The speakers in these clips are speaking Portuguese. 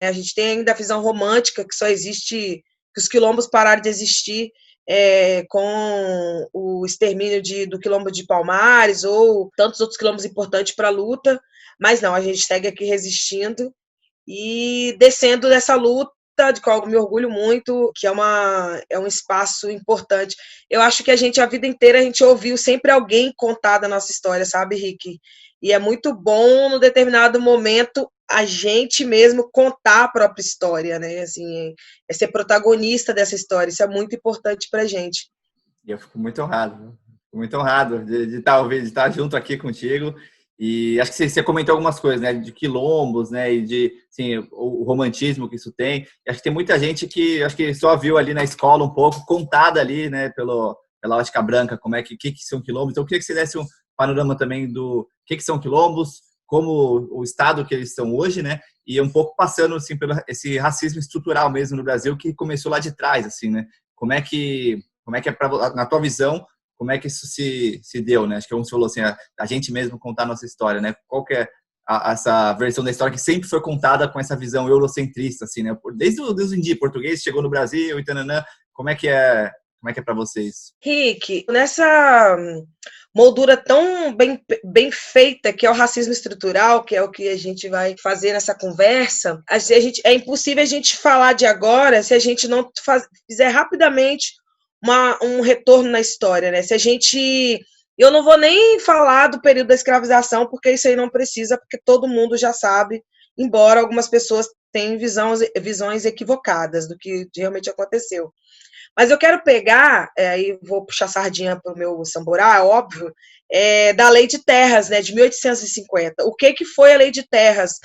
A gente tem ainda a visão romântica que só existe, que os quilombos pararam de existir com o extermínio do quilombo de Palmares ou tantos outros quilombos importantes para a luta, mas não, a gente segue aqui resistindo e descendo dessa luta, de qual eu me orgulho muito, que é um espaço importante. Eu acho que a vida inteira, a gente ouviu sempre alguém contar da nossa história, sabe, Rick? E é muito bom, no determinado momento, a gente mesmo contar a própria história, né? Assim, ser protagonista dessa história. Isso é muito importante pra gente. E eu fico muito honrado, viu? Fico muito honrado de estar junto aqui contigo. E acho que você comentou algumas coisas, né, de quilombos, né, e de, assim, o romantismo que isso tem. E acho que tem muita gente que acho que só viu ali na escola um pouco, contada ali, né, pela ótica branca, como é que são quilombos. Então, eu queria que você desse um panorama também do que são quilombos, como o estado que eles são hoje, né, e um pouco passando, assim, pelo esse racismo estrutural mesmo no Brasil, que começou lá de trás, assim, né. Como é que é na tua visão, como é que isso se deu, né? Acho que como você falou assim, a gente mesmo contar a nossa história, né? Qual que é essa versão da história que sempre foi contada com essa visão eurocentrista, assim, né? Desde os indígenas portugueses, chegou no Brasil e tananã, como é que é para vocês? Rick, nessa moldura tão bem feita que é o racismo estrutural, que é o que a gente vai fazer nessa conversa, é impossível a gente falar de agora se a gente não fizer rapidamente um retorno na história, né? Eu não vou nem falar do período da escravização, porque isso aí não precisa, porque todo mundo já sabe, embora algumas pessoas tenham visões equivocadas do que realmente aconteceu. Mas eu quero pegar, aí vou puxar sardinha para o meu samburá, óbvio, da Lei de Terras, né, de 1850. O que foi a Lei de Terras?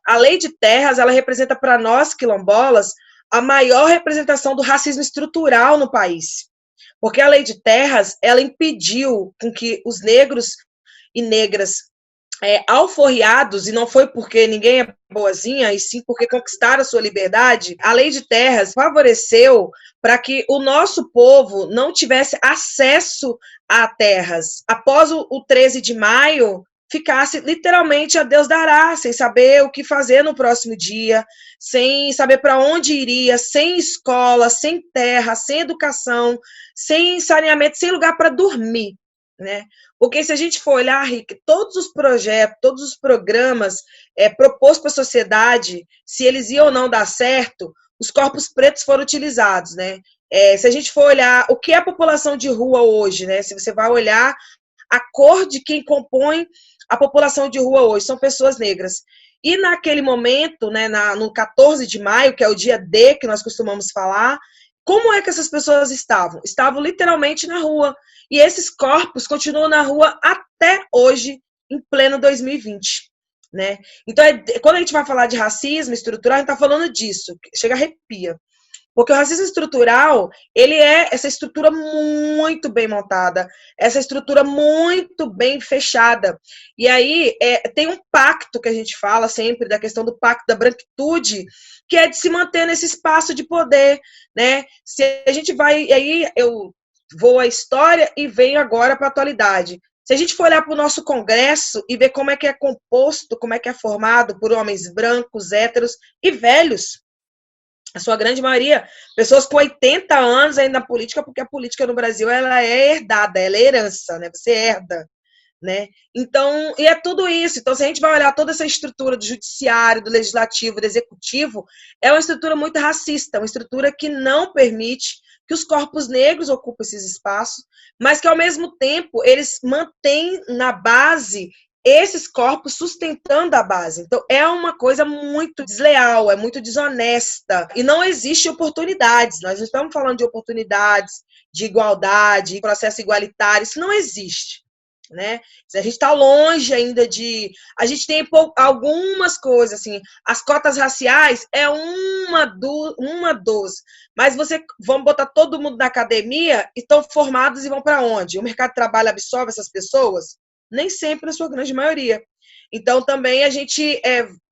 A Lei de Terras, ela representa para nós, quilombolas, a maior representação do racismo estrutural no país. Porque a Lei de Terras, ela impediu com que os negros e negras alforriados, e não foi porque ninguém é boazinha, e sim porque conquistaram a sua liberdade, a Lei de Terras favoreceu para que o nosso povo não tivesse acesso a terras. Após o 13 de maio, ficasse literalmente a Deus dará, sem saber o que fazer no próximo dia, sem saber para onde iria, sem escola, sem terra, sem educação, sem saneamento, sem lugar para dormir, né? Porque se a gente for olhar, Rick, todos os projetos, todos os programas propostos para a sociedade, se eles iam ou não dar certo, os corpos pretos foram utilizados, né? Se a gente for olhar o que é a população de rua hoje, né? Se você vai olhar a cor de quem compõe a população de rua hoje, são pessoas negras. E naquele momento, né, no 14 de maio, que é o dia D que nós costumamos falar, como é que essas pessoas estavam? Estavam literalmente na rua. E esses corpos continuam na rua até hoje, em pleno 2020. Né? Então, quando a gente vai falar de racismo estrutural, a gente está falando disso, chega a arrepia. Porque o racismo estrutural, ele é essa estrutura muito bem montada, essa estrutura muito bem fechada. E aí tem um pacto que a gente fala sempre, da questão do pacto da branquitude, que é de se manter nesse espaço de poder, né? Se a gente vai, aí eu vou à história e venho agora para a atualidade. Se a gente for olhar para o nosso Congresso e ver como é que é composto, como é que é formado por homens brancos, héteros e velhos, a sua grande maioria, pessoas com 80 anos ainda na política, porque a política no Brasil ela é herdada, ela é herança, né? Você herda, né? Então, e é tudo isso. Então, se a gente vai olhar toda essa estrutura do judiciário, do legislativo, do executivo, é uma estrutura muito racista, uma estrutura que não permite que os corpos negros ocupem esses espaços, mas que, ao mesmo tempo, eles mantêm na base esses corpos sustentando a base. Então, é uma coisa muito desleal, é muito desonesta. E não existe oportunidades. Nós não estamos falando de oportunidades, de igualdade, processo igualitário. Isso não existe. Né? A gente está longe ainda de... A gente tem algumas coisas, assim, as cotas raciais é uma dos... Mas vamos botar todo mundo na academia e estão formados e vão para onde? O mercado de trabalho absorve essas pessoas? Nem sempre, na sua grande maioria. Então, também a gente,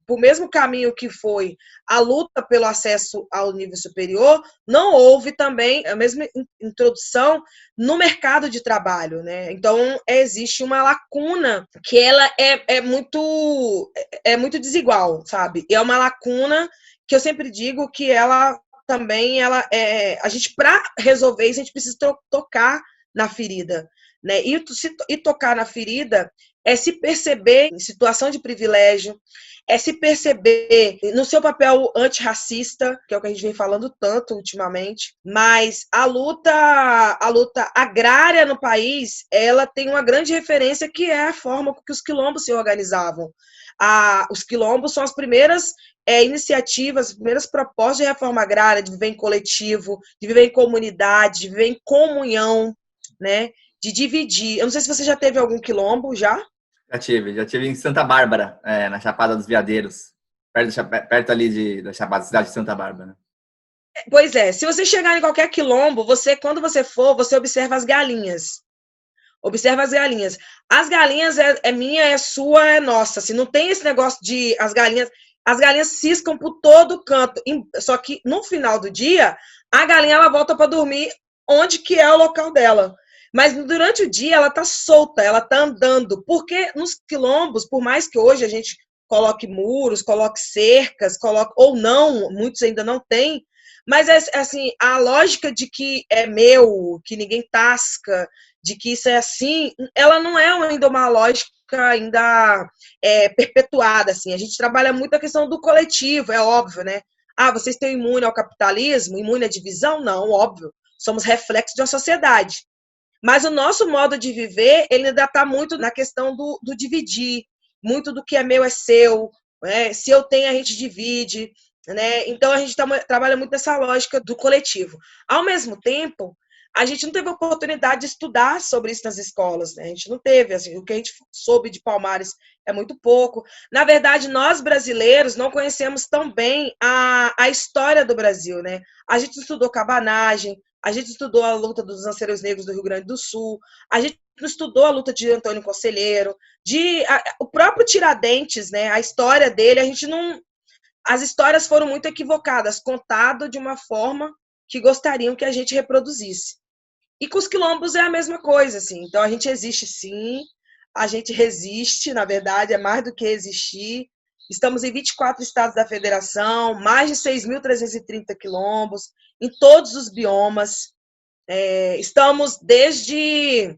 por mesmo caminho que foi a luta pelo acesso ao nível superior, não houve também a mesma introdução no mercado de trabalho, né? Então, existe uma lacuna que ela é muito desigual, sabe? E é uma lacuna que eu sempre digo que ela também, a gente, para resolver isso, a gente precisa tocar na ferida, né? E tocar na ferida é se perceber em situação de privilégio, é se perceber no seu papel antirracista, que é o que a gente vem falando tanto ultimamente, mas a luta agrária no país, ela tem uma grande referência que é a forma com que os quilombos se organizavam. Os quilombos são as primeiras iniciativas, as primeiras propostas de reforma agrária, de viver em coletivo, de viver em comunidade, de viver em comunhão, né? De dividir. Eu não sei se você já teve algum quilombo, já? Já tive em Santa Bárbara, na Chapada dos Veadeiros, perto ali da Chapada, cidade de Santa Bárbara. Pois é, se você chegar em qualquer quilombo, quando você for, você observa as galinhas. Observa as galinhas. As galinhas é minha, é sua, é nossa. Assim, não tem esse negócio de as galinhas ciscam por todo canto. Só que no final do dia, a galinha ela volta para dormir onde que é o local dela. Mas durante o dia ela tá solta, ela tá andando. Porque nos quilombos, por mais que hoje a gente coloque muros, coloque cercas, ou não, muitos ainda não têm, mas assim, a lógica de que é meu, que ninguém tasca, de que isso é assim, ela não é ainda uma lógica ainda perpetuada, assim. A gente trabalha muito a questão do coletivo, é óbvio, né? Ah, vocês estão imune ao capitalismo, imune à divisão? Não, óbvio. Somos reflexo de uma sociedade. Mas o nosso modo de viver, ele ainda está muito na questão do dividir, muito do que é meu é seu, né? Se eu tenho, a gente divide, né? Então, a gente trabalha muito nessa lógica do coletivo. Ao mesmo tempo, a gente não teve oportunidade de estudar sobre isso nas escolas, né? A gente não teve, assim, o que a gente soube de Palmares é muito pouco. Na verdade, nós brasileiros não conhecemos tão bem a história do Brasil, né? A gente estudou cabanagem, a gente estudou a luta dos lanceiros negros do Rio Grande do Sul, a gente estudou a luta de Antônio Conselheiro, o próprio Tiradentes, né? A história dele, a gente não... As histórias foram muito equivocadas, contado de uma forma que gostariam que a gente reproduzisse. E com os quilombos é a mesma coisa, assim. Então, a gente existe sim, a gente resiste, na verdade, é mais do que existir. Estamos em 24 estados da federação, mais de 6.330 quilombos, em todos os biomas. Estamos desde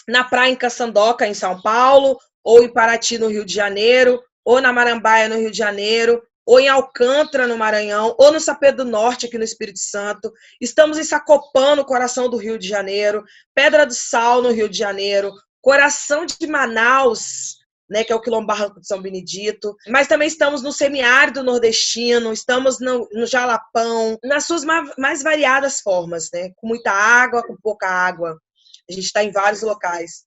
na praia em Caçandoca, em São Paulo, ou em Paraty, no Rio de Janeiro, ou na Marambaia, no Rio de Janeiro, ou em Alcântara, no Maranhão, ou no Sapé do Norte, aqui no Espírito Santo. Estamos em Sacopã, no coração do Rio de Janeiro, Pedra do Sal, no Rio de Janeiro, coração de Manaus, né, que é o Quilombo Barranco de São Benedito, mas também estamos no semiárido nordestino, estamos no Jalapão, nas suas mais variadas formas, né, com muita água, com pouca água. A gente está em vários locais.